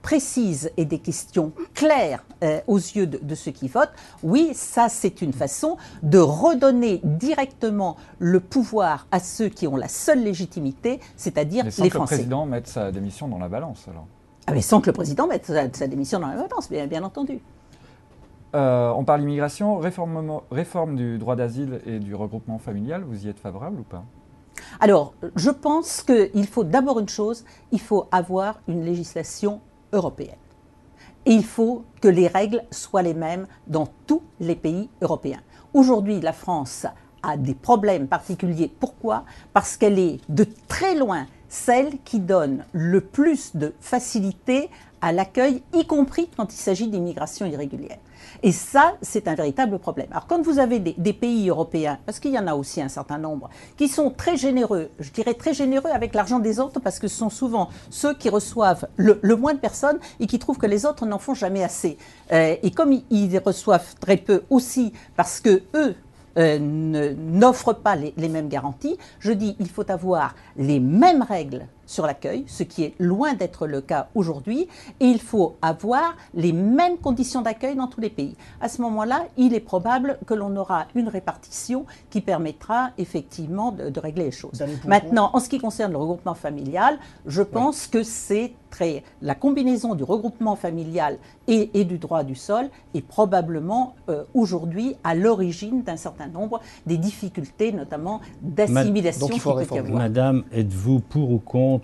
précises et des questions claires aux yeux de ceux qui votent, oui, ça c'est une façon de redonner directement le pouvoir à ceux qui ont la seule légitimité, c'est-à-dire Mais sans les que le Français. président mette sa démission dans la balance, alors. Ah, mais sans que le président mette sa démission dans la balance, bien entendu. On parle immigration, réforme du droit d'asile et du regroupement familial, vous y êtes favorable ou pas? Alors, je pense qu'il faut d'abord une chose, il faut avoir une législation européenne. Et il faut que les règles soient les mêmes dans tous les pays européens. Aujourd'hui, la France a des problèmes particuliers. Pourquoi? Parce qu'elle est de très loin celle qui donne le plus de facilité à l'accueil, y compris quand il s'agit d'immigration irrégulière. Et ça, c'est un véritable problème. Alors quand vous avez des pays européens, parce qu'il y en a aussi un certain nombre, qui sont très généreux, je dirais très généreux avec l'argent des autres, parce que ce sont souvent ceux qui reçoivent le moins de personnes et qui trouvent que les autres n'en font jamais assez. Et comme ils reçoivent très peu aussi, parce que eux n'offrent pas les mêmes garanties, je dis il faut avoir les mêmes règles sur l'accueil, ce qui est loin d'être le cas aujourd'hui, et il faut avoir les mêmes conditions d'accueil dans tous les pays. À ce moment-là, il est probable que l'on aura une répartition qui permettra effectivement de régler les choses. Maintenant, en ce qui concerne le regroupement familial, je pense que c'est la combinaison du regroupement familial et du droit du sol est probablement aujourd'hui à l'origine d'un certain nombre des difficultés, notamment d'assimilation qu'il peut y avoir. Madame, êtes-vous pour ou contre,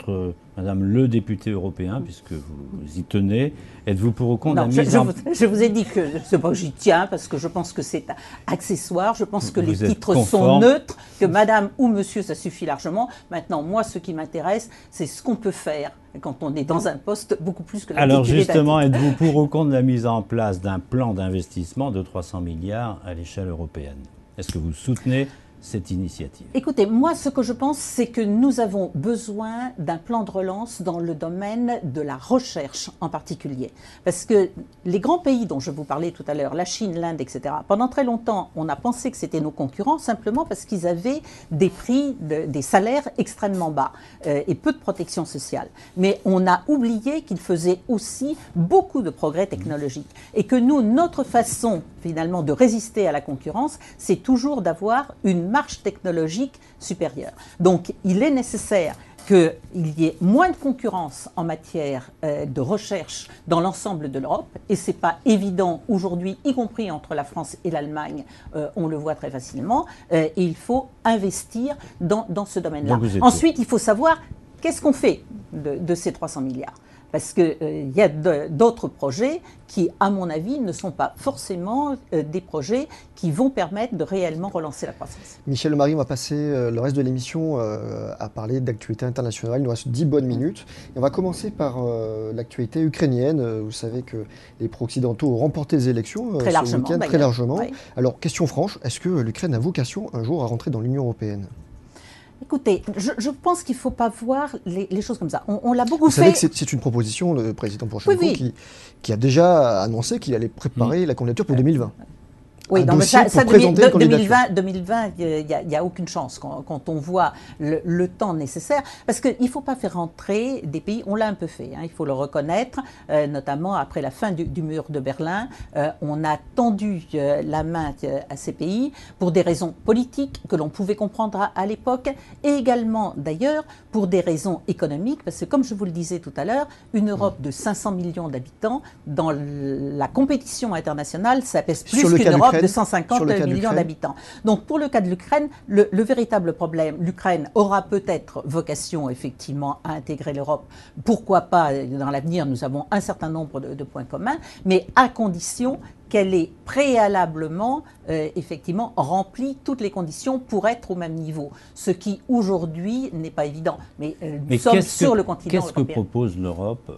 Madame le député européen, puisque vous y tenez, êtes-vous pour ou contre la mise en... Je vous ai dit que c'est pas que j'y tiens, parce que je pense que c'est accessoire, je pense que les titres sont neutres, que Madame ou Monsieur, ça suffit largement. Maintenant, moi, ce qui m'intéresse, c'est ce qu'on peut faire quand on est dans un poste beaucoup plus que la Alors justement, êtes-vous pour ou contre la mise en place d'un plan d'investissement de 300 milliards à l'échelle européenne? Est-ce que vous soutenez cette initiative? Écoutez, moi, ce que je pense, c'est que nous avons besoin d'un plan de relance dans le domaine de la recherche en particulier. Parce que les grands pays dont je vous parlais tout à l'heure, la Chine, l'Inde, etc., pendant très longtemps, on a pensé que c'était nos concurrents simplement parce qu'ils avaient des prix, des salaires extrêmement bas et peu de protection sociale. Mais on a oublié qu'ils faisaient aussi beaucoup de progrès technologiques. Et que nous, notre façon, finalement, de résister à la concurrence, c'est toujours d'avoir une marge technologique supérieure. Donc, il est nécessaire qu'il y ait moins de concurrence en matière de recherche dans l'ensemble de l'Europe, et ce n'est pas évident aujourd'hui, y compris entre la France et l'Allemagne, on le voit très facilement, et il faut investir dans ce domaine-là. Ensuite, il faut savoir qu'est-ce qu'on fait de ces 300 milliards. Parce qu'il y a d'autres projets qui, à mon avis, ne sont pas forcément des projets qui vont permettre de réellement relancer la croissance. Michel Lemarie, on va passer le reste de l'émission à parler d'actualité internationale. Il nous reste 10 bonnes minutes. Et on va commencer par l'actualité ukrainienne. Vous savez que les pro-occidentaux ont remporté les élections très ce week-end, très largement. Oui. Alors, question franche, est-ce que l'Ukraine a vocation un jour à rentrer dans l'Union européenne ? Écoutez, je pense qu'il ne faut pas voir les choses comme ça. On l'a beaucoup fait. Vous savez que c'est une proposition, le président Poroshenko, qui a déjà annoncé qu'il allait préparer la candidature pour 2020. Oui, non, mais ça 2020, il n'y a aucune chance quand on voit le temps nécessaire. Parce qu'il ne faut pas faire rentrer des pays, on l'a un peu fait, hein, il faut le reconnaître, notamment après la fin du mur de Berlin. On a tendu la main à ces pays pour des raisons politiques que l'on pouvait comprendre à l'époque, et également d'ailleurs pour des raisons économiques, parce que comme je vous le disais tout à l'heure, une Europe de 500 millions d'habitants, dans la compétition internationale, ça pèse plus qu'une Europe de 150 millions d'habitants. Donc pour le cas de l'Ukraine, le véritable problème, l'Ukraine aura peut-être vocation effectivement à intégrer l'Europe. Pourquoi pas dans l'avenir, nous avons un certain nombre de points communs, mais à condition qu'elle ait préalablement, effectivement, rempli toutes les conditions pour être au même niveau. Ce qui, aujourd'hui, n'est pas évident. Mais nous sommes sur le continent européen. Qu'est-ce que propose l'Europe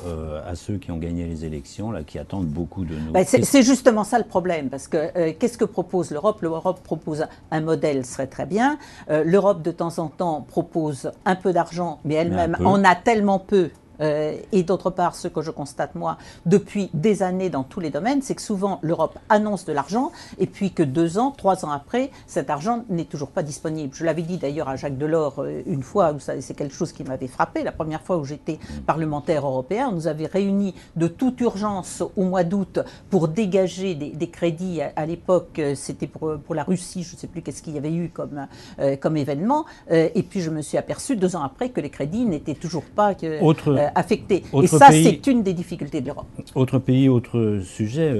à ceux qui ont gagné les élections, là, qui attendent beaucoup de nous? C'est justement ça le problème. Parce que qu'est-ce que propose l'Europe? L'Europe propose un modèle, serait très bien. L'Europe, de temps en temps, propose un peu d'argent, mais elle-même en a tellement peu. Et d'autre part, ce que je constate moi depuis des années dans tous les domaines, c'est que souvent l'Europe annonce de l'argent et puis que 2 ans, 3 ans après, cet argent n'est toujours pas disponible. Je l'avais dit d'ailleurs à Jacques Delors une fois, vous savez, c'est quelque chose qui m'avait frappé. La première fois où j'étais parlementaire européen, on nous avait réunis de toute urgence au mois d'août pour dégager des crédits. À l'époque, c'était pour la Russie, je ne sais plus qu'est-ce qu'il y avait eu comme événement. Et puis je me suis aperçu 2 ans après que les crédits n'étaient toujours pas affectés. Et ça, c'est une des difficultés de l'Europe. Autre pays, autre sujet,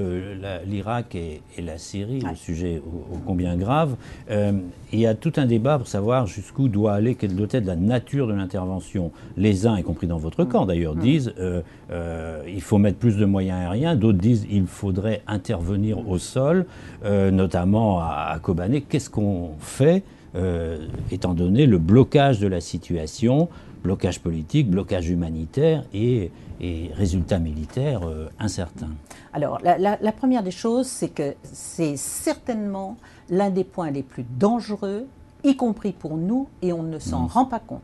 l'Irak et la Syrie, le sujet ô combien grave. Il y a tout un débat pour savoir jusqu'où doit aller, quelle doit être la nature de l'intervention. Les uns, y compris dans votre camp d'ailleurs, disent il faut mettre plus de moyens aériens. D'autres disent il faudrait intervenir au sol, notamment à Kobané. Qu'est-ce qu'on fait étant donné le blocage de la situation, blocage politique, blocage humanitaire et résultats militaires incertains? Alors, la première des choses, c'est que c'est certainement l'un des points les plus dangereux, y compris pour nous, et on ne s'en rend pas compte.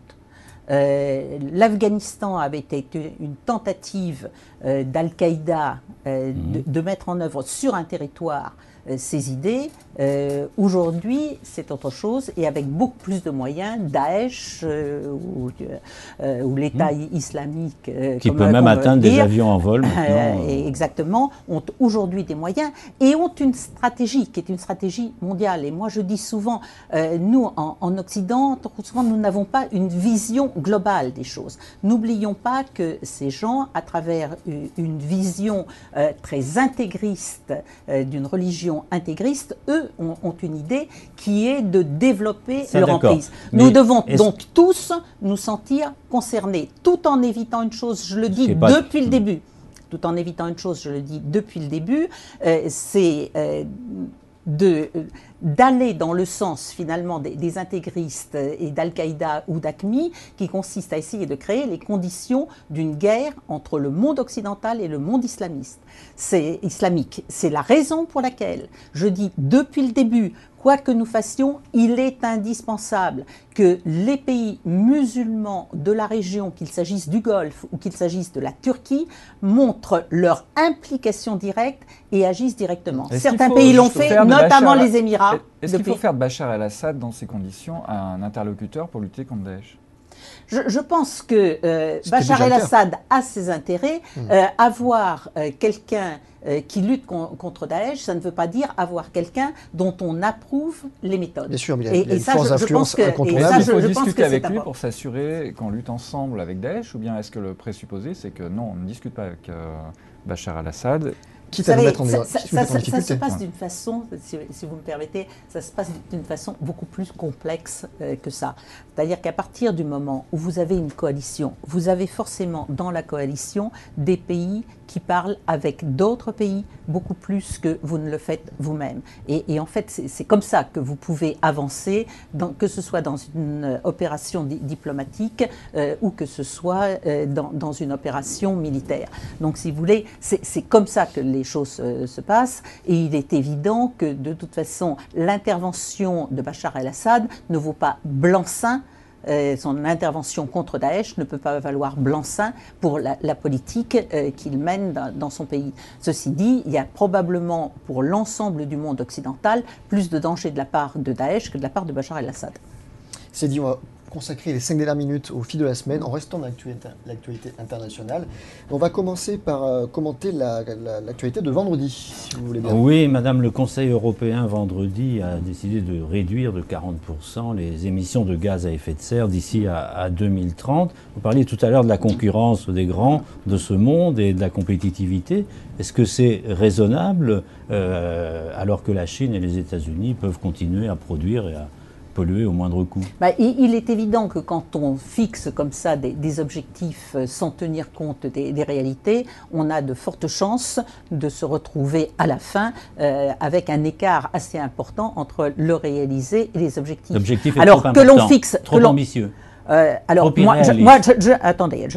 L'Afghanistan avait été une tentative d'Al-Qaïda de mettre en œuvre sur un territoire ces idées. Aujourd'hui, c'est autre chose, et avec beaucoup plus de moyens, Daesh ou l'État islamique, qui peut même atteindre des avions en vol maintenant. Exactement, ont aujourd'hui des moyens et ont une stratégie qui est une stratégie mondiale. Et moi, je dis souvent, nous, en Occident, souvent, nous n'avons pas une vision globale des choses. N'oublions pas que ces gens, à travers une vision très intégriste d'une religion intégriste, eux ont une idée qui est de développer leur emprise. Nous devons donc tous nous sentir concernés, tout en évitant une chose, je le dis depuis le début, tout en évitant une chose, je le dis depuis le début, c'est d'aller dans le sens finalement des intégristes et d'Al-Qaïda ou d'AQMI, qui consiste à essayer de créer les conditions d'une guerre entre le monde occidental et le monde islamique. C'est la raison pour laquelle je dis depuis le début, quoi que nous fassions, il est indispensable que les pays musulmans de la région, qu'il s'agisse du Golfe ou qu'il s'agisse de la Turquie, montrent leur implication directe et agissent directement. Certains pays l'ont fait, notamment les Émirats. Est-ce qu'il faut faire de Bachar el-Assad dans ces conditions un interlocuteur pour lutter contre Daesh ? Je pense que Bachar el-Assad a ses intérêts. Avoir quelqu'un qui lutte contre Daesh, ça ne veut pas dire avoir quelqu'un dont on approuve les méthodes. Bien sûr, mais il y a une force d'influence incontournable. Il faut discuter avec lui pour s'assurer qu'on lutte ensemble avec Daesh, ou bien est-ce que le présupposé, c'est que non, on ne discute pas avec Bachar el-Assad? Quitte à nous mettre en ça se passe d'une façon, si vous me permettez, ça se passe d'une façon beaucoup plus complexe que ça. C'est-à-dire qu'à partir du moment où vous avez une coalition, vous avez forcément dans la coalition des pays qui parlent avec d'autres pays beaucoup plus que vous ne le faites vous-même. Et en fait, c'est comme ça que vous pouvez avancer, que ce soit dans une opération diplomatique ou que ce soit dans une opération militaire. Donc, si vous voulez, c'est comme ça que les choses se passent. Et il est évident que, de toute façon, l'intervention de Bachar el-Assad ne vaut pas blanc-seing. Son intervention contre Daesh ne peut pas valoir blanc-seing pour la politique qu'il mène dans son pays. Ceci dit, il y a probablement pour l'ensemble du monde occidental plus de danger de la part de Daesh que de la part de Bachar el-Assad. C'est dit, on va consacrer les 5 dernières minutes au fil de la semaine en restant dans l'actualité internationale. On va commencer par commenter l'actualité de vendredi, si vous voulez bien. Oui, Madame, le Conseil européen vendredi a décidé de réduire de 40% les émissions de gaz à effet de serre d'ici à 2030. Vous parliez tout à l'heure de la concurrence des grands de ce monde et de la compétitivité. Est-ce que c'est raisonnable alors que la Chine et les États-Unis peuvent continuer à produire et à polluer au moindre coût? Il est évident que quand on fixe comme ça des objectifs sans tenir compte des réalités, on a de fortes chances de se retrouver à la fin avec un écart assez important entre le réalisé et les objectifs. L'objectif est alors trop important, trop ambitieux. Alors, attendez,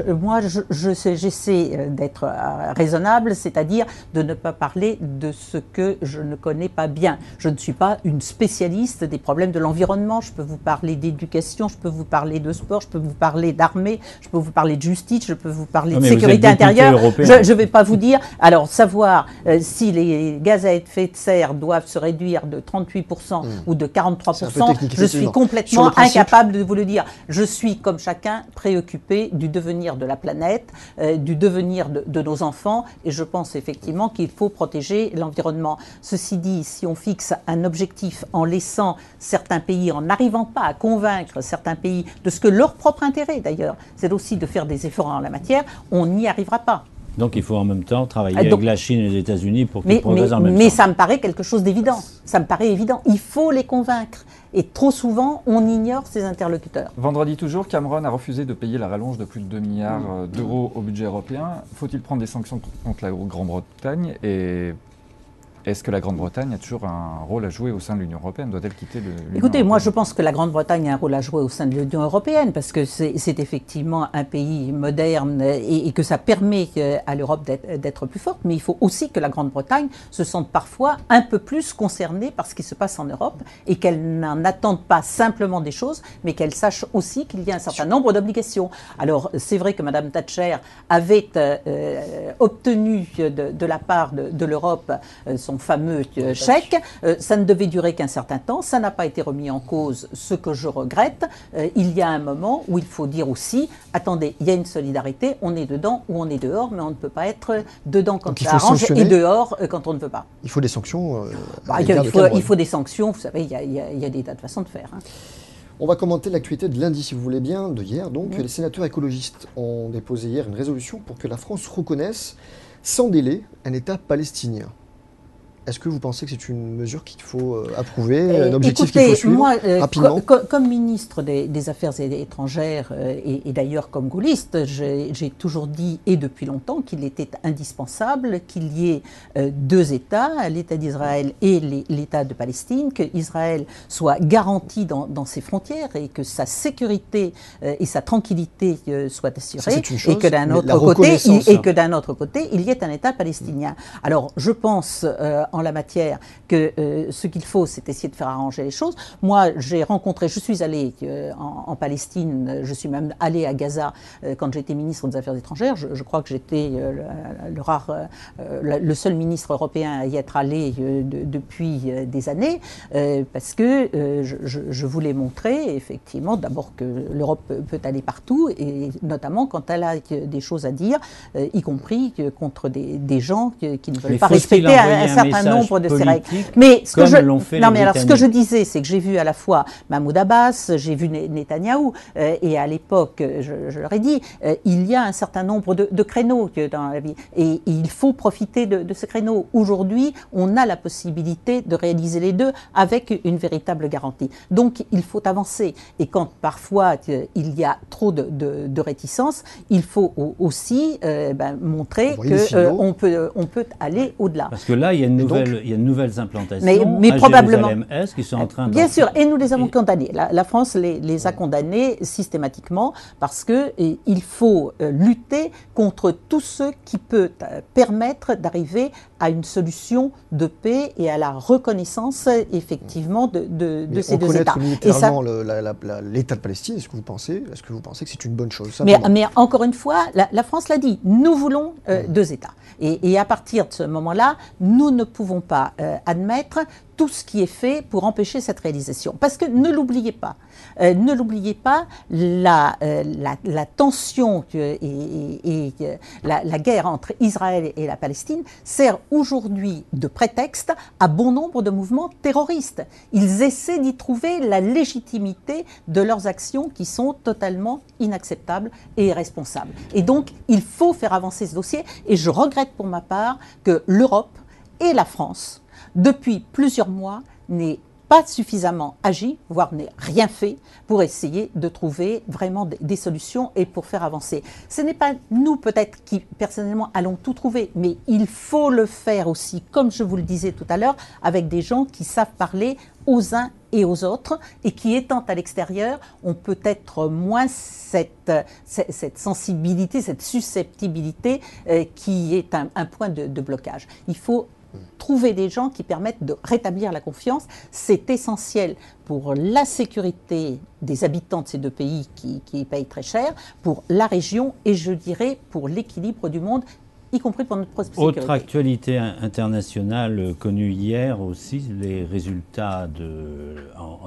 j'essaie d'être raisonnable, c'est-à-dire de ne pas parler de ce que je ne connais pas bien. Je ne suis pas une spécialiste des problèmes de l'environnement. Je peux vous parler d'éducation, je peux vous parler de sport, je peux vous parler d'armée, je peux vous parler de justice, je peux vous parler de sécurité intérieure. Je ne vais pas vous dire. Alors, savoir si les gaz à effet de serre doivent se réduire de 38% ou de 43%, je suis complètement incapable de vous le dire. Je suis, comme chacun, préoccupé du devenir de la planète, du devenir de nos enfants, et je pense effectivement qu'il faut protéger l'environnement. Ceci dit, si on fixe un objectif en laissant certains pays, en n'arrivant pas à convaincre certains pays de ce que leur propre intérêt, d'ailleurs, c'est aussi de faire des efforts en la matière, on n'y arrivera pas. Donc il faut en même temps travailler avec la Chine et les États-Unis pour qu'ils progressent en même temps. Mais ça me paraît quelque chose d'évident. Ça me paraît évident. Il faut les convaincre. Et trop souvent, on ignore ses interlocuteurs. Vendredi toujours, Cameron a refusé de payer la rallonge de plus de 2 milliards d'euros au budget européen. Faut-il prendre des sanctions contre la Grande-Bretagne? Et est-ce que la Grande-Bretagne a toujours un rôle à jouer au sein de l'Union européenne? Doit-elle quitter l'Union européenne? Écoutez, moi je pense que la Grande-Bretagne a un rôle à jouer au sein de l'Union européenne parce que c'est effectivement un pays moderne et que ça permet à l'Europe d'être plus forte. Mais il faut aussi que la Grande-Bretagne se sente parfois un peu plus concernée par ce qui se passe en Europe et qu'elle n'en attende pas simplement des choses, mais qu'elle sache aussi qu'il y a un certain nombre d'obligations. Alors c'est vrai que Mme Thatcher avait obtenu de la part de l'Europe son fameux chèque. Ça ne devait durer qu'un certain temps. Ça n'a pas été remis en cause, ce que je regrette. Il y a un moment où il faut dire aussi, attendez, il y a une solidarité, on est dedans ou on est dehors, mais on ne peut pas être dedans quand ça arrange et dehors quand on ne veut pas. Il faut des sanctions. Il faut des sanctions, vous savez, il y a des tas de façons de faire. On va commenter l'actualité de lundi, si vous voulez bien, de hier. Donc, les sénateurs écologistes ont déposé hier une résolution pour que la France reconnaisse sans délai un État palestinien. est-ce que vous pensez que c'est une mesure qu'il faut approuver, un objectif qu'il faut Écoutez, suivre moi, rapidement? comme ministre des Affaires étrangères et d'ailleurs comme gaulliste, j'ai toujours dit, et depuis longtemps, qu'il était indispensable qu'il y ait deux États, l'État d'Israël et l'État de Palestine, qu'Israël soit garanti dans ses frontières et que sa sécurité et sa tranquillité soient assurées, et que d'un autre côté, il y ait un État palestinien. Alors, je pense en la matière que ce qu'il faut, c'est essayer de faire arranger les choses. Moi, je suis allé en Palestine, je suis même allé à Gaza quand j'étais ministre des Affaires étrangères. Je crois que j'étais le seul ministre européen à y être allé depuis des années, parce que je voulais montrer, effectivement, d'abord que l'Europe peut aller partout, et notamment quand elle a des choses à dire, y compris contre des gens qui ne veulent pas respecter un certain nombre de ces règles. Mais ce que je disais, c'est que j'ai vu à la fois Mahmoud Abbas, j'ai vu Netanyahou, et à l'époque, je leur ai dit, il y a un certain nombre de créneaux dans la vie, et il faut profiter de ces créneaux. Aujourd'hui, on a la possibilité de réaliser les deux avec une véritable garantie. Donc, il faut avancer. Et quand parfois il y a trop de réticence, il faut aussi montrer qu'on peut aller au-delà. Parce que là, il y a une nouvelle implantation mais à probablement, Jérusalem-Est qui sont en train de... Bien sûr, et nous les avons condamnés. La France les a condamnés systématiquement parce qu'il faut lutter contre tout ce qui peut permettre d'arriver à une solution de paix et à la reconnaissance, effectivement, de ces deux États. Littéralement l'État de Palestine, est-ce que vous pensez que c'est une bonne chose? Mais encore une fois, la France l'a dit, nous voulons deux États. Et à partir de ce moment-là, nous ne pouvons pas admettre tout ce qui est fait pour empêcher cette réalisation. Parce que ne l'oubliez pas, la tension et la guerre entre Israël et la Palestine sert aujourd'hui de prétexte à bon nombre de mouvements terroristes. Ils essaient d'y trouver la légitimité de leurs actions qui sont totalement inacceptables et irresponsables. Et donc, il faut faire avancer ce dossier, et je regrette pour ma part que l'Europe et la France, depuis plusieurs mois, n'aient pas suffisamment agi, voire n'ait rien fait pour essayer de trouver vraiment des solutions et pour faire avancer. Ce n'est pas nous peut-être qui personnellement allons tout trouver, mais il faut le faire aussi, comme je vous le disais tout à l'heure, avec des gens qui savent parler aux uns et aux autres, et qui, étant à l'extérieur, ont peut-être moins cette sensibilité, cette susceptibilité qui est un point de blocage. Il faut trouver des gens qui permettent de rétablir la confiance. C'est essentiel pour la sécurité des habitants de ces deux pays qui payent très cher, pour la région et, je dirais, pour l'équilibre du monde, y compris pour notre propre sécurité. Autre actualité internationale connue hier aussi, les résultats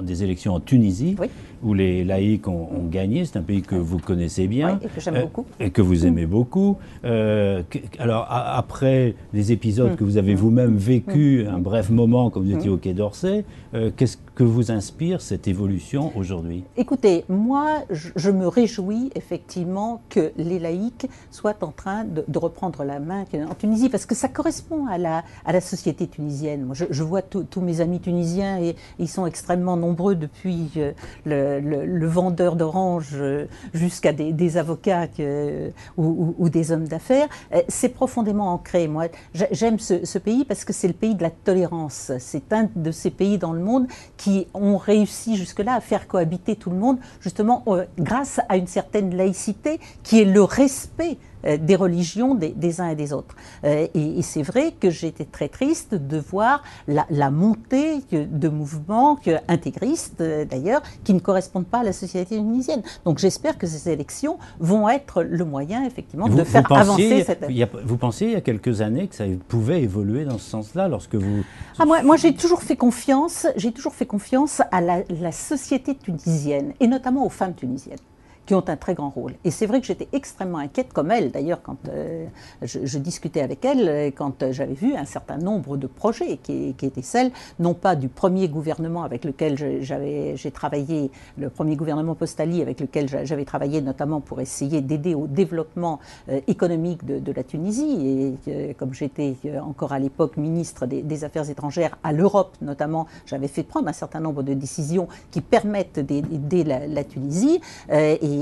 des élections en Tunisie, oui, où les laïcs ont gagné. C'est un pays que vous connaissez bien. Oui, et que j'aime beaucoup. Et que vous aimez beaucoup. Alors, après les épisodes que vous avez vous-même vécu, un bref moment, comme vous étiez au Quai d'Orsay, qu'est-ce que vous inspire cette évolution aujourd'hui? Écoutez, moi, je me réjouis effectivement que les laïcs soient en train de reprendre la main en Tunisie, parce que ça correspond à la société tunisienne. Moi, je vois tous mes amis tunisiens, et ils sont extrêmement nombreux, depuis le vendeur d'oranges jusqu'à des avocats ou des hommes d'affaires. C'est profondément ancré. Moi, j'aime ce pays parce que c'est le pays de la tolérance. C'est un de ces pays dans le monde qui ont réussi jusque-là à faire cohabiter tout le monde, justement grâce à une certaine laïcité qui est le respect des religions des uns et des autres. Et c'est vrai que j'étais très triste de voir la montée de mouvements intégristes, d'ailleurs, qui ne correspondent pas à la société tunisienne. Donc j'espère que ces élections vont être le moyen, effectivement, de faire avancer cette... Vous pensiez il y a quelques années que ça pouvait évoluer dans ce sens-là, lorsque vous... Moi j'ai toujours fait confiance à la société tunisienne, et notamment aux femmes tunisiennes, qui ont un très grand rôle. Et c'est vrai que j'étais extrêmement inquiète, comme elle d'ailleurs, quand je discutais avec elle, quand j'avais vu un certain nombre de projets qui étaient celles, non pas du premier gouvernement avec lequel j'ai travaillé, le premier gouvernement Postali avec lequel j'avais travaillé notamment pour essayer d'aider au développement économique de la Tunisie. Et comme j'étais encore à l'époque ministre des Affaires étrangères à l'Europe notamment, j'avais fait prendre un certain nombre de décisions qui permettent d'aider la Tunisie. Et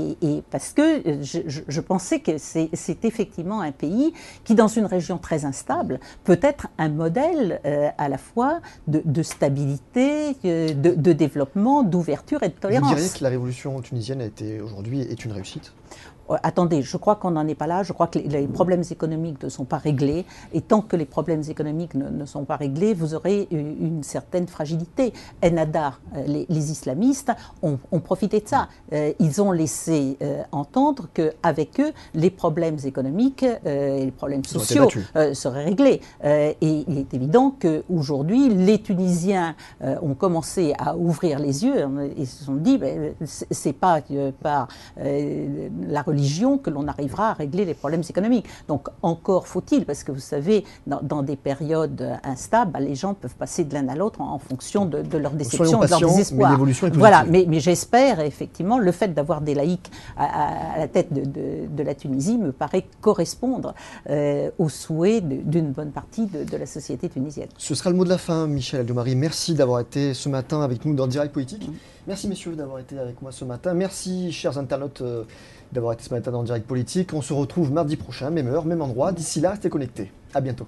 parce que je pensais que c'est effectivement un pays qui, dans une région très instable, peut être un modèle à la fois de stabilité, de développement, d'ouverture et de tolérance. Vous diriez que la révolution tunisienne aujourd'hui est une réussite ? Attendez, je crois qu'on n'en est pas là. Je crois que les problèmes économiques ne sont pas réglés. Et tant que les problèmes économiques ne sont pas réglés, vous aurez une certaine fragilité. Ennahda, les islamistes, ont profité de ça. Ils ont laissé entendre qu'avec eux, les problèmes économiques et les problèmes sociaux seraient réglés. Et il est évident qu'aujourd'hui, les Tunisiens ont commencé à ouvrir les yeux et se sont dit, c'est pas par la religion que l'on arrivera à régler les problèmes économiques. Donc encore faut-il, parce que vous savez, dans des périodes instables, les gens peuvent passer de l'un à l'autre en fonction de leur déception, de leur désespoir. Mais l'évolution est positive. Voilà, mais j'espère effectivement, le fait d'avoir des laïcs à la tête de la Tunisie me paraît correspondre aux souhaits d'une bonne partie de la société tunisienne. Ce sera le mot de la fin, Michel Alliot-Marie. Merci d'avoir été ce matin avec nous dans Direct Politique. Merci messieurs d'avoir été avec moi ce matin. Merci chers internautes d'avoir été ce matin dans Direct Politique. On se retrouve mardi prochain, même heure, même endroit. D'ici là, restez connectés. À bientôt.